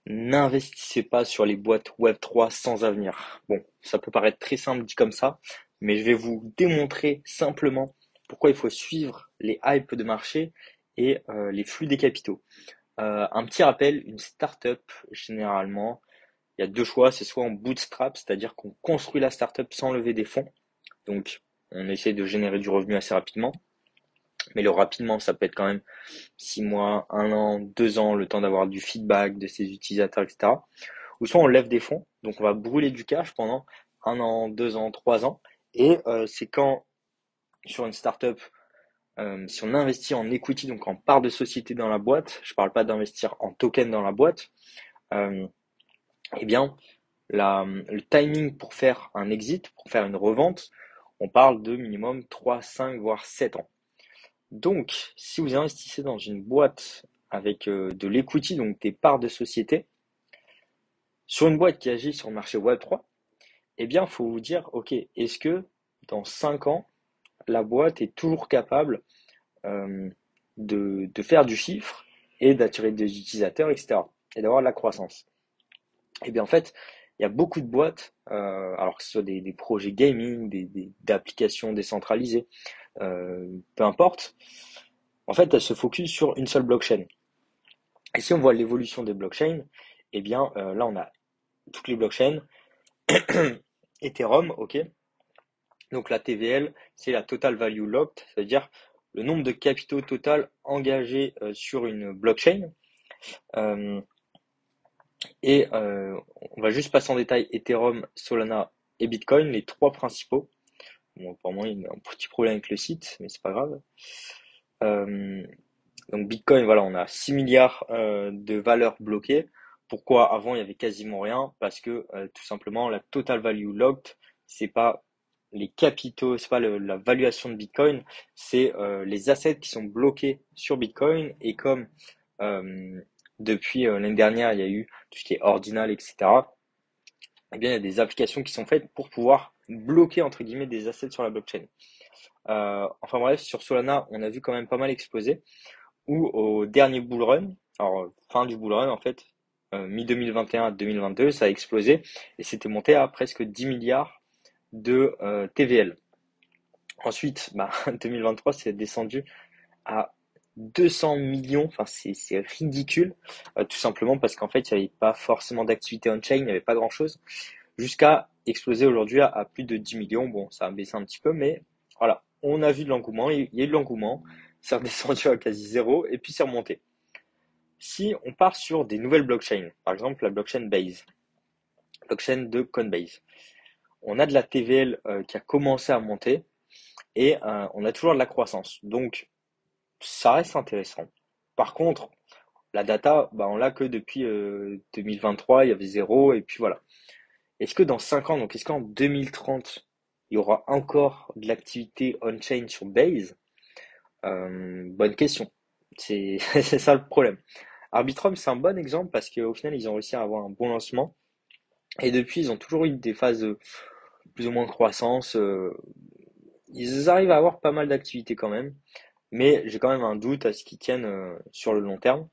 N'investissez pas sur les boîtes Web3 sans avenir. Bon, ça peut paraître très simple dit comme ça, mais je vais vous démontrer simplement pourquoi il faut suivre les hypes de marché et les flux des capitaux. Un petit rappel, une startup, généralement, il y a deux choix, c'est soit en bootstrap, c'est-à-dire qu'on construit la startup sans lever des fonds, donc on essaie de générer du revenu assez rapidement, mais le rapidement, ça peut être quand même 6 mois, 1 an, 2 ans, le temps d'avoir du feedback de ses utilisateurs, etc. Ou soit on lève des fonds, donc on va brûler du cash pendant 1 an, 2 ans, 3 ans. Et c'est quand, sur une startup, si on investit en equity, donc en part de société dans la boîte, je ne parle pas d'investir en token dans la boîte, euh, eh bien, le timing pour faire un exit, pour faire une revente, on parle de minimum 3, 5, voire 7 ans. Donc, si vous investissez dans une boîte avec de l'equity, donc des parts de société, sur une boîte qui agit sur le marché Web3, eh bien, il faut vous dire, OK, est-ce que dans 5 ans, la boîte est toujours capable euh, de faire du chiffre et d'attirer des utilisateurs, etc. et d'avoir de la croissance? Eh bien, en fait, il y a beaucoup de boîtes, alors que ce soit des projets gaming, d'applications décentralisées, peu importe, en fait, elles se focusent sur une seule blockchain. Et si on voit l'évolution des blockchains, eh bien, là, on a toutes les blockchains, Ethereum, ok. Donc la TVL, c'est la Total Value Locked, c'est-à-dire le nombre de capitaux total engagés sur une blockchain. Euh, on va juste passer en détail Ethereum, Solana et Bitcoin, les trois principaux. Bon, apparemment, il y a un petit problème avec le site, mais c'est pas grave. Euh, donc Bitcoin, voilà, on a 6 milliards de valeurs bloquées. Pourquoi avant il y avait quasiment rien? Parce que tout simplement la total value locked, c'est pas les capitaux, c'est pas la valuation de Bitcoin, c'est les assets qui sont bloqués sur Bitcoin. Et comme euh, depuis l'année dernière il y a eu tout ce qui est ordinal, etc. Eh bien il y a des applications qui sont faites pour pouvoir bloquer entre guillemets des assets sur la blockchain. Enfin bref, sur Solana, on a vu quand même pas mal exploser ou au dernier bull run, alors fin du bull run en fait, mi-2021 à 2022, ça a explosé et c'était monté à presque 10 milliards de TVL. Ensuite, 2023, c'est descendu à 200 millions, enfin c'est ridicule, tout simplement parce qu'en fait, il n'y avait pas forcément d'activité on-chain, il n'y avait pas grand-chose, jusqu'à exploser aujourd'hui à plus de 10 millions. Bon, ça a baissé un petit peu, mais voilà, on a vu de l'engouement, il y a eu de l'engouement, c'est redescendu à quasi zéro et puis c'est remonté. Si on part sur des nouvelles blockchains, par exemple la blockchain Base, blockchain de Coinbase, on a de la TVL qui a commencé à monter et on a toujours de la croissance. Donc ça reste intéressant. Par contre, la data, on l'a que depuis 2023, il y avait zéro et puis voilà. Est-ce que dans 5 ans, donc est-ce qu'en 2030, il y aura encore de l'activité on-chain sur Base? Bonne question. C'est c'est ça le problème. Arbitrum, c'est un bon exemple parce qu'au final, ils ont réussi à avoir un bon lancement. Et depuis, ils ont toujours eu des phases plus ou moins de croissance. Ils arrivent à avoir pas mal d'activités quand même. Mais j'ai quand même un doute à ce qu'ils tiennent sur le long terme.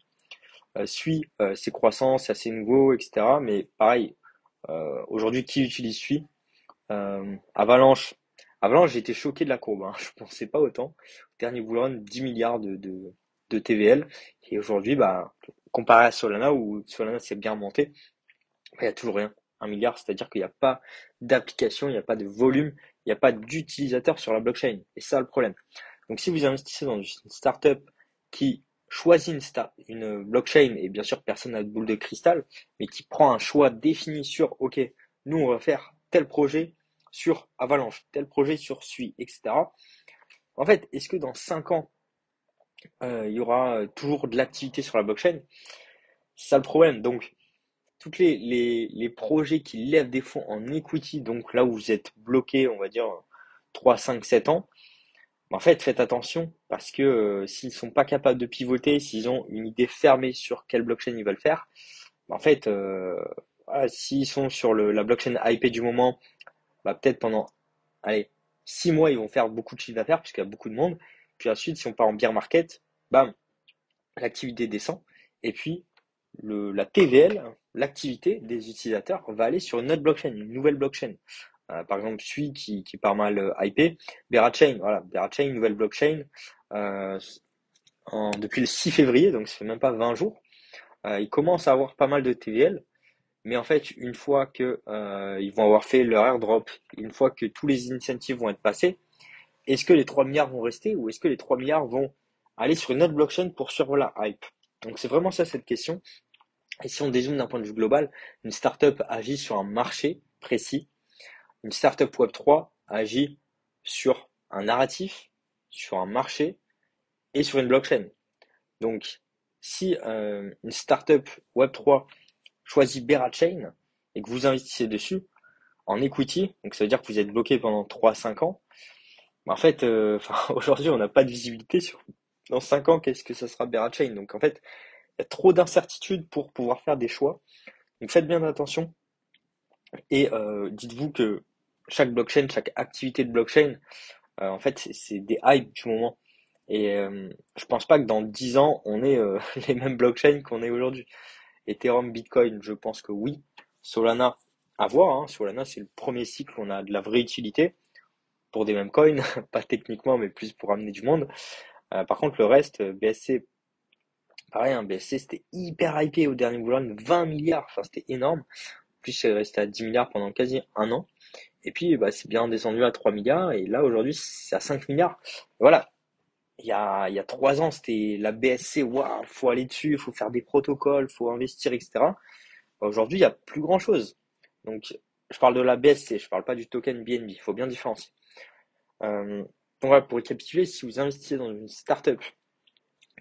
Sui, c'est croissant, c'est assez nouveau, etc. Mais pareil, aujourd'hui, qui utilise Sui? Avalanche. Avalanche, j'ai été choqué de la courbe, hein. Je pensais pas autant. Dernier bull run, 10 milliards de TVL. Et aujourd'hui, comparé à Solana, où Solana s'est bien monté, il n'y a toujours rien. 1 milliard, c'est-à-dire qu'il n'y a pas d'application, il n'y a pas de volume, il n'y a pas d'utilisateurs sur la blockchain. Et ça, le problème. Donc, si vous investissez dans une startup qui choisit une blockchain, et bien sûr, personne n'a de boule de cristal, mais qui prend un choix défini sur, OK, nous, on va faire tel projet sur Avalanche, tel projet sur Sui, etc. En fait, est-ce que dans 5 ans, il y aura toujours de l'activité sur la blockchain? C'est ça le problème. Donc, toutes les projets qui lèvent des fonds en equity, donc là où vous êtes bloqué, on va dire 3, 5, 7 ans, en fait, faites attention parce que s'ils sont pas capables de pivoter, s'ils ont une idée fermée sur quelle blockchain ils veulent faire, en fait, voilà, s'ils sont sur la blockchain hype du moment, peut-être pendant, allez, 6 mois, ils vont faire beaucoup de chiffre d'affaires puisqu'il y a beaucoup de monde. Puis ensuite, si on part en bear market, bam, l'activité descend. Et puis, la TVL, l'activité des utilisateurs va aller sur une autre blockchain, une nouvelle blockchain. Par exemple, celui qui est pas mal hypé, Berachain, voilà, Berachain, nouvelle blockchain, euh, depuis le 6 février, donc ça fait même pas 20 jours. Ils commencent à avoir pas mal de TVL, mais en fait, une fois que ils vont avoir fait leur airdrop, une fois que tous les incentives vont être passés, est-ce que les 3 milliards vont rester ou est-ce que les 3 milliards vont aller sur une autre blockchain pour suivre la hype? Donc c'est vraiment ça cette question. Et si on dézoome d'un point de vue global, une startup agit sur un marché précis. Une startup Web3 agit sur un narratif, sur un marché et sur une blockchain. Donc, si une startup Web3 choisit Berachain et que vous investissez dessus en equity, donc ça veut dire que vous êtes bloqué pendant 3 à 5 ans, bah en fait, aujourd'hui, on n'a pas de visibilité sur dans 5 ans qu'est-ce que ça sera Berachain. Donc, en fait, il y a trop d'incertitudes pour pouvoir faire des choix. Donc, faites bien attention et dites-vous que chaque blockchain, chaque activité de blockchain, en fait, c'est des hypes du moment. Et je pense pas que dans 10 ans, on ait les mêmes blockchains qu'on est aujourd'hui. Ethereum, Bitcoin, je pense que oui. Solana, à voir, hein. Solana, c'est le premier cycle où on a de la vraie utilité pour des mêmes coins, pas techniquement, mais plus pour amener du monde. Par contre, le reste, BSC, pareil, hein, BSC, c'était hyper hypé au dernier bull 20 milliards, enfin, c'était énorme. En plus, c'est resté à 10 milliards pendant quasi un an. Et puis, bah, c'est bien descendu à 3 milliards, et là, aujourd'hui, c'est à 5 milliards. Voilà, il y a 3 ans, c'était la BSC, waouh, faut aller dessus, faut faire des protocoles, faut investir, etc. Bah, aujourd'hui, il n'y a plus grand-chose. Donc, je parle de la BSC, je parle pas du token BNB, il faut bien différencier. Donc voilà, pour récapituler, si vous investissez dans une startup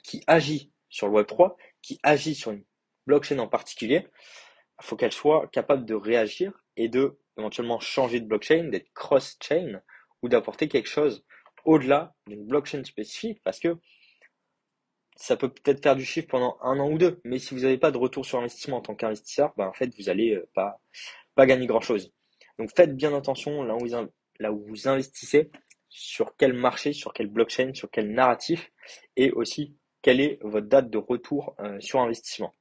qui agit sur le Web3, qui agit sur une blockchain en particulier, il faut qu'elle soit capable de réagir et de éventuellement changer de blockchain, d'être cross-chain ou d'apporter quelque chose au-delà d'une blockchain spécifique parce que ça peut peut-être faire du chiffre pendant un an ou deux, mais si vous n'avez pas de retour sur investissement en tant qu'investisseur, ben en fait vous allez pas gagner grand-chose. Donc faites bien attention là où vous investissez, sur quel marché, sur quelle blockchain, sur quel narratif, et aussi quelle est votre date de retour sur investissement.